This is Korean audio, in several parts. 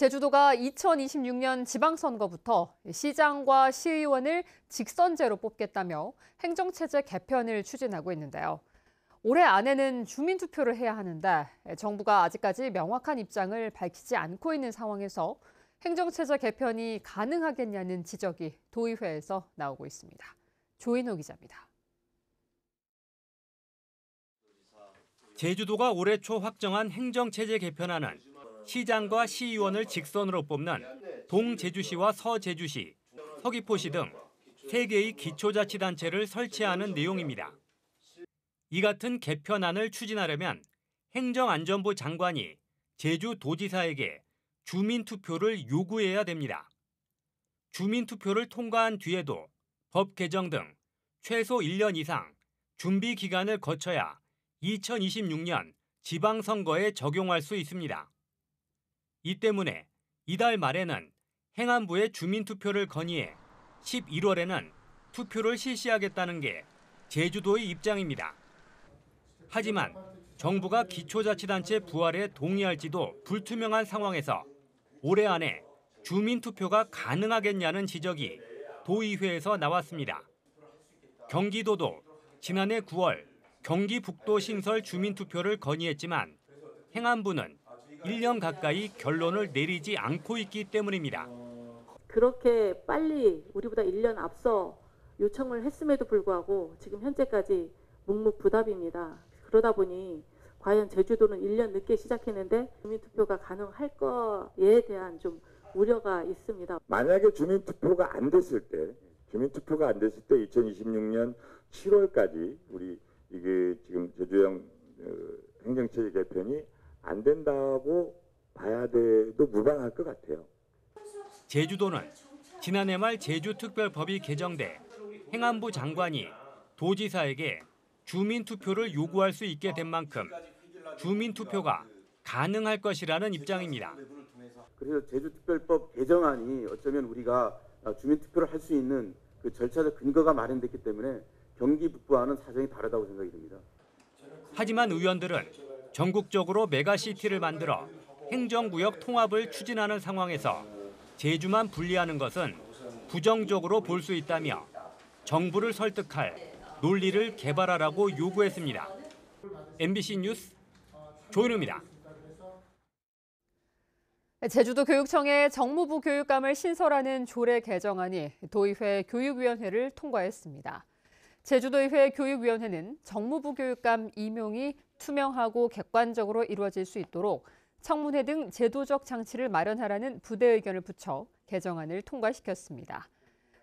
제주도가 2026년 지방선거부터 시장과 시의원을 직선제로 뽑겠다며 행정체제 개편을 추진하고 있는데요. 올해 안에는 주민투표를 해야 하는데 정부가 아직까지 명확한 입장을 밝히지 않고 있는 상황에서 행정체제 개편이 가능하겠냐는 지적이 도의회에서 나오고 있습니다. 조인호 기자입니다. 제주도가 올해 초 확정한 행정체제 개편안은 시장과 시의원을 직선으로 뽑는 동제주시와 서제주시, 서귀포시 등 3개의 기초자치단체를 설치하는 내용입니다. 이 같은 개편안을 추진하려면 행정안전부 장관이 제주도지사에게 주민투표를 요구해야 됩니다. 주민투표를 통과한 뒤에도 법 개정 등 최소 1년 이상 준비 기간을 거쳐야 2026년 지방선거에 적용할 수 있습니다. 이 때문에 이달 말에는 행안부에 주민투표를 건의해 11월에는 투표를 실시하겠다는 게 제주도의 입장입니다. 하지만 정부가 기초자치단체 부활에 동의할지도 불투명한 상황에서 올해 안에 주민투표가 가능하겠냐는 지적이 도의회에서 나왔습니다. 경기도도 지난해 9월 경기북도 신설 주민투표를 건의했지만 행안부는 1년 가까이 결론을 내리지 않고 있기 때문입니다. 그렇게 빨리 우리보다 1년 앞서 요청을 했음에도 불구하고 지금 현재까지 묵묵부답입니다. 그러다 보니 과연 제주도는 1년 늦게 시작했는데 주민투표가 가능할 거에 대한 좀 우려가 있습니다. 만약에 주민투표가 안 됐을 때 2026년 7월까지 우리 이게 지금 제주형 행정체제 개편이 안 된다고 봐야 돼도 무방할 것 같아요. 제주도는 지난해 말 제주특별법이 개정돼 행안부 장관이 도지사에게 주민투표를 요구할 수 있게 된 만큼 주민투표가 가능할 것이라는 입장입니다. 그래서 제주특별법 개정안이 어쩌면 우리가 주민투표를 할 수 있는 그 절차적 근거가 마련됐기 때문에 경기 북부와는 사정이 다르다고 생각이 듭니다. 하지만 의원들은 전국적으로 메가시티를 만들어 행정구역 통합을 추진하는 상황에서 제주만 분리하는 것은 부정적으로 볼 수 있다며 정부를 설득할 논리를 개발하라고 요구했습니다. MBC 뉴스 조인호입니다. 제주도 교육청의 정무부 교육감을 신설하는 조례 개정안이 도의회 교육위원회를 통과했습니다. 제주도의회 교육위원회는 정무부 교육감 임용이 투명하고 객관적으로 이루어질 수 있도록 청문회 등 제도적 장치를 마련하라는 부대 의견을 붙여 개정안을 통과시켰습니다.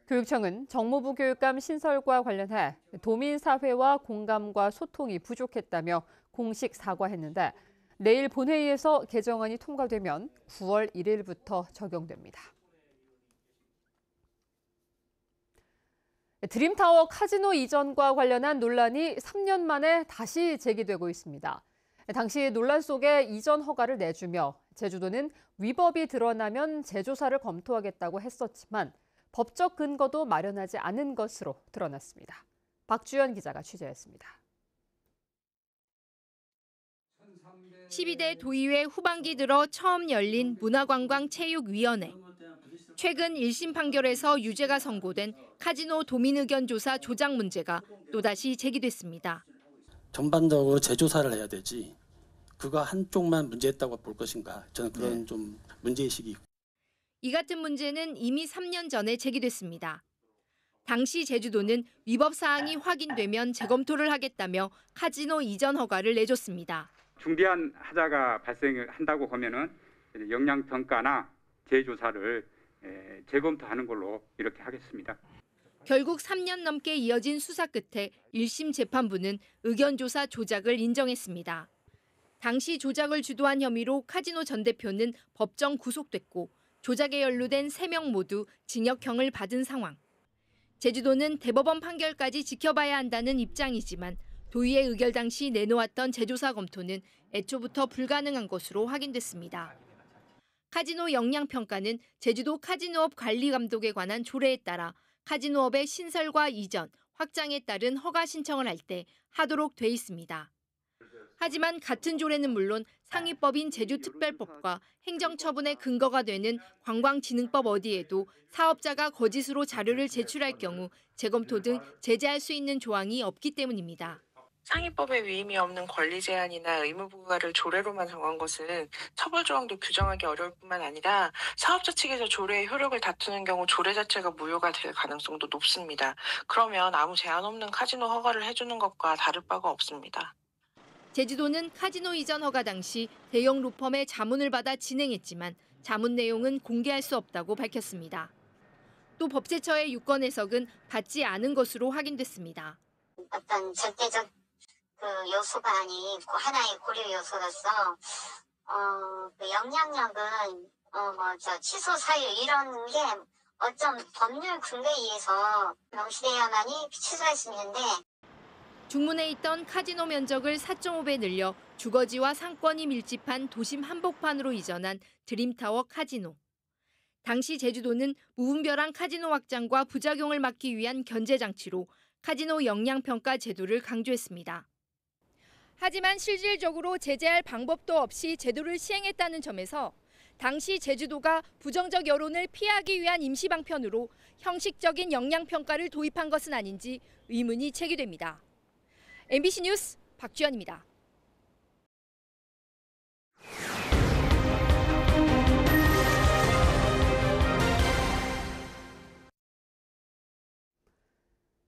교육청은 정무부 교육감 신설과 관련해 도민사회와 공감과 소통이 부족했다며 공식 사과했는데 내일 본회의에서 개정안이 통과되면 9월 1일부터 적용됩니다. 드림타워 카지노 이전과 관련한 논란이 3년 만에 다시 제기되고 있습니다. 당시 논란 속에 이전 허가를 내주며 제주도는 위법이 드러나면 재조사를 검토하겠다고 했었지만 법적 근거도 마련하지 않은 것으로 드러났습니다. 박주연 기자가 취재했습니다. 12대 도의회 후반기 들어 처음 열린 문화관광체육위원회. 최근 1심 판결에서 유죄가 선고된 카지노 도민의견조사 조작 문제가 또다시 제기됐습니다. 전반적으로 재조사를 해야 되지 그거 한쪽만 문제했다고 볼 것인가 저는 그런 좀 문제의식이 있고. 이 같은 문제는 이미 3년 전에 제기됐습니다. 당시 제주도는 위법 사항이 확인되면 재검토를 하겠다며 카지노 이전 허가를 내줬습니다. 중대한 하자가 발생한다고 하면은 영향평가나 재조사를 재검토하는 걸로 이렇게 하겠습니다. 결국 3년 넘게 이어진 수사 끝에 1심 재판부는 의견조사 조작을 인정했습니다. 당시 조작을 주도한 혐의로 카지노 전 대표는 법정 구속됐고 조작에 연루된 3명 모두 징역형을 받은 상황. 제주도는 대법원 판결까지 지켜봐야 한다는 입장이지만 도의회 의결 당시 내놓았던 재조사 검토는 애초부터 불가능한 것으로 확인됐습니다. 카지노 역량평가는 제주도 카지노업 관리감독에 관한 조례에 따라 카지노업의 신설과 이전, 확장에 따른 허가 신청을 할 때 하도록 돼 있습니다. 하지만 같은 조례는 물론 상위법인 제주특별법과 행정처분의 근거가 되는 관광진흥법 어디에도 사업자가 거짓으로 자료를 제출할 경우 재검토 등 제재할 수 있는 조항이 없기 때문입니다. 상위법에 위임이 없는 권리 제한이나 의무 부과를 조례로만 정한 것은 처벌 조항도 규정하기 어려울 뿐만 아니라 사업자 측에서 조례의 효력을 다투는 경우 조례 자체가 무효가 될 가능성도 높습니다. 그러면 아무 제한 없는 카지노 허가를 해주는 것과 다를 바가 없습니다. 제주도는 카지노 이전 허가 당시 대형 로펌의 자문을 받아 진행했지만 자문 내용은 공개할 수 없다고 밝혔습니다. 또 법제처의 유권 해석은 받지 않은 것으로 확인됐습니다. 어떤 절대적 요소가 아니고 하나의 고려 요소로서 그 영향력은 취소 사유 이런 게 어떤 법률 근거에 의해서 명시돼야만이 취소할 수 있는데 중문에 있던 카지노 면적을 4.5배 늘려 주거지와 상권이 밀집한 도심 한복판으로 이전한 드림타워 카지노. 당시 제주도는 무분별한 카지노 확장과 부작용을 막기 위한 견제 장치로 카지노 영향평가 제도를 강조했습니다. 하지만 실질적으로 제재할 방법도 없이 제도를 시행했다는 점에서 당시 제주도가 부정적 여론을 피하기 위한 임시 방편으로 형식적인 영향평가를 도입한 것은 아닌지 의문이 제기됩니다. MBC 뉴스 박주연입니다.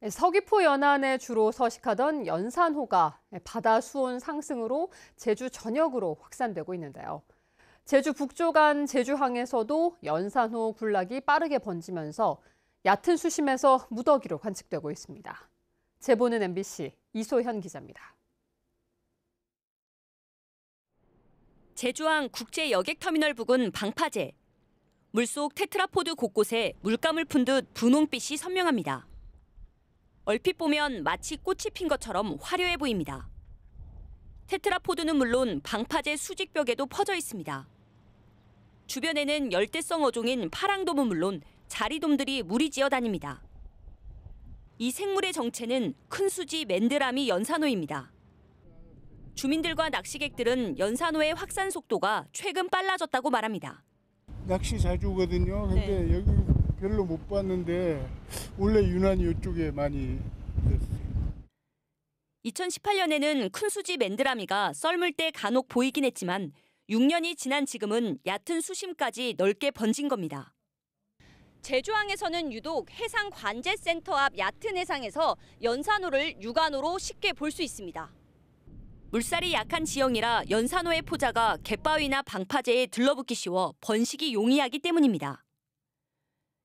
서귀포 연안에 주로 서식하던 연산호가 바다 수온 상승으로 제주 전역으로 확산되고 있는데요. 제주 북쪽안 제주항에서도 연산호 군락이 빠르게 번지면서 얕은 수심에서 무더기로 관측되고 있습니다. 제보는 MBC 이소현 기자입니다. 제주항 국제여객터미널 부근 방파제. 물속 테트라포드 곳곳에 물감을 푼 듯 분홍빛이 선명합니다. 얼핏 보면 마치 꽃이 핀 것처럼 화려해 보입니다. 테트라포드는 물론 방파제 수직벽에도 퍼져 있습니다. 주변에는 열대성 어종인 파랑돔은 물론 자리돔들이 무리지어 다닙니다. 이 생물의 정체는 큰수지 맨드라미 연산호입니다. 주민들과 낚시객들은 연산호의 확산 속도가 최근 빨라졌다고 말합니다. 낚시 자주 오거든요. 근데 여기 별로 못 봤는데 원래 유난히 이쪽에 많이 됐어요. 2018년에는 큰수지 맨드라미가 썰물 때 간혹 보이긴 했지만 6년이 지난 지금은 얕은 수심까지 넓게 번진 겁니다. 제주항에서는 유독 해상관제센터 앞 얕은 해상에서 연산호를 육안으로 쉽게 볼 수 있습니다. 물살이 약한 지형이라 연산호의 포자가 갯바위나 방파제에 들러붙기 쉬워 번식이 용이하기 때문입니다.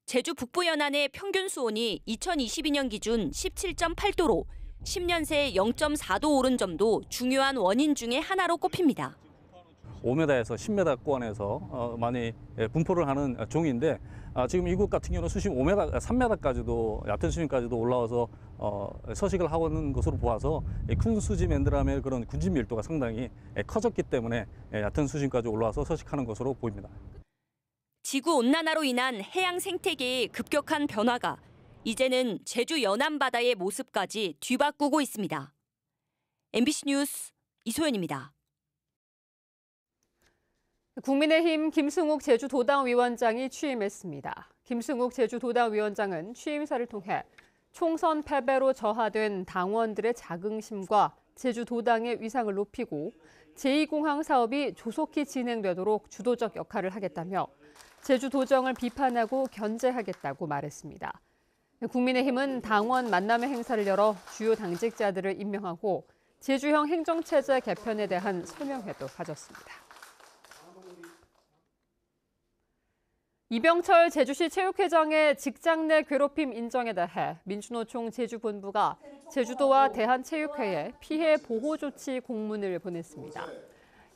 제주 북부 연안의 평균 수온이 2022년 기준 17.8도로 10년 새 0.4도 오른 점도 중요한 원인 중에 하나로 꼽힙니다. 5m에서 10m권에서 많이 분포를 하는 종인데 지금 이곳 같은 경우는 수심 5m, 3m까지도 얕은 수심까지도 올라와서 서식을 하고 있는 것으로 보아서 큰 수지 맨드라미의 그런 군집 밀도가 상당히 커졌기 때문에 얕은 수심까지 올라와서 서식하는 것으로 보입니다. 지구 온난화로 인한 해양 생태계의 급격한 변화가 이제는 제주 연안 바다의 모습까지 뒤바꾸고 있습니다. MBC 뉴스 이소연입니다. 국민의힘 김승욱 제주도당 위원장이 취임했습니다. 김승욱 제주도당 위원장은 취임사를 통해 총선 패배로 저하된 당원들의 자긍심과 제주도당의 위상을 높이고 제2공항 사업이 조속히 진행되도록 주도적 역할을 하겠다며 제주도정을 비판하고 견제하겠다고 말했습니다. 국민의힘은 당원 만남의 행사를 열어 주요 당직자들을 임명하고 제주형 행정체제 개편에 대한 설명회도 가졌습니다. 이병철 제주시 체육회장의 직장 내 괴롭힘 인정에 대해 민주노총 제주본부가 제주도와 대한체육회에 피해 보호 조치 공문을 보냈습니다.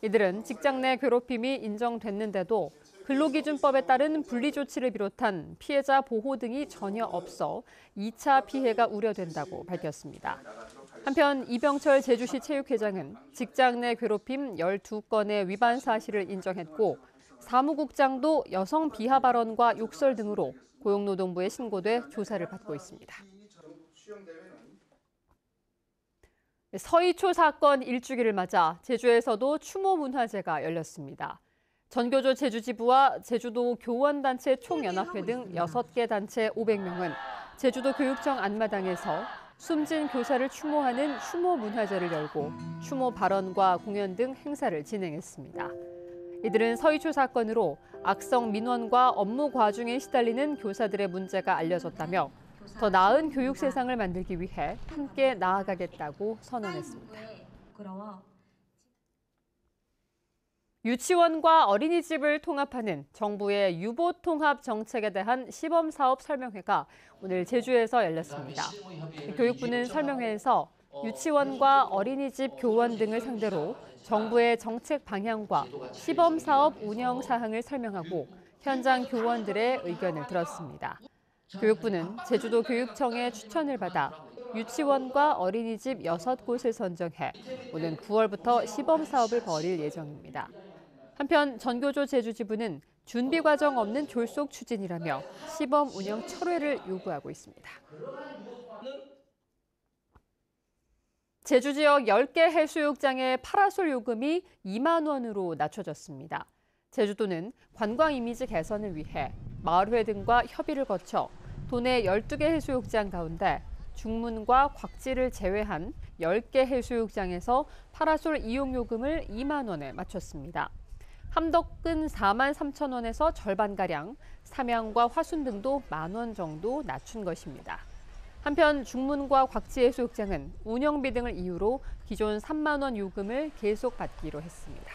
이들은 직장 내 괴롭힘이 인정됐는데도 근로기준법에 따른 분리조치를 비롯한 피해자 보호 등이 전혀 없어 2차 피해가 우려된다고 밝혔습니다. 한편 이병철 제주시 체육회장은 직장 내 괴롭힘 12건의 위반 사실을 인정했고 사무국장도 여성 비하 발언과 욕설 등으로 고용노동부에 신고돼 조사를 받고 있습니다. 서희초 사건 1주기를 맞아 제주에서도 추모 문화제가 열렸습니다. 전교조 제주지부와 제주도 교원단체 총연합회 등 6개 단체 500명은 제주도 교육청 안마당에서 숨진 교사를 추모하는 추모 문화제를 열고 추모 발언과 공연 등 행사를 진행했습니다. 이들은 서희초 사건으로 악성 민원과 업무 과중에 시달리는 교사들의 문제가 알려졌다며 더 나은 교육 세상을 만들기 위해 함께 나아가겠다고 선언했습니다. 유치원과 어린이집을 통합하는 정부의 유보통합 정책에 대한 시범사업 설명회가 오늘 제주에서 열렸습니다. 교육부는 설명회에서 유치원과 어린이집 교원 등을 상대로 정부의 정책 방향과 시범사업 운영 사항을 설명하고 현장 교원들의 의견을 들었습니다. 교육부는 제주도 교육청의 추천을 받아 유치원과 어린이집 6곳을 선정해 오는 9월부터 시범사업을 벌일 예정입니다. 한편 전교조 제주지부는 준비 과정 없는 졸속 추진이라며 시범 운영 철회를 요구하고 있습니다. 제주 지역 10개 해수욕장의 파라솔 요금이 2만 원으로 낮춰졌습니다. 제주도는 관광 이미지 개선을 위해 마을회 등과 협의를 거쳐 도내 12개 해수욕장 가운데 중문과 곽지를 제외한 10개 해수욕장에서 파라솔 이용 요금을 2만 원에 맞췄습니다. 함덕은 4만 3천 원에서 절반가량, 삼양과 화순 등도 만 원 정도 낮춘 것입니다. 한편 중문과 곽지 해수욕장은 운영비 등을 이유로 기존 3만 원 요금을 계속 받기로 했습니다.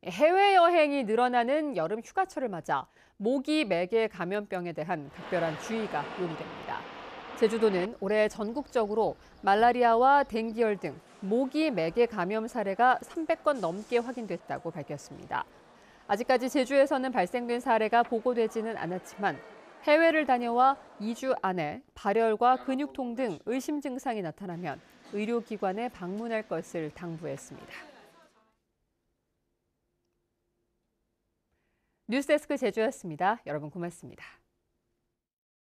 해외여행이 늘어나는 여름 휴가철을 맞아 모기 매개 감염병에 대한 각별한 주의가 요구됩니다. 제주도는 올해 전국적으로 말라리아와 댕기열 등 모기 매개 감염 사례가 300건 넘게 확인됐다고 밝혔습니다. 아직까지 제주에서는 발생된 사례가 보고되지는 않았지만 해외를 다녀와 2주 안에 발열과 근육통 등 의심 증상이 나타나면 의료기관에 방문할 것을 당부했습니다. 뉴스데스크 제주였습니다. 여러분 고맙습니다.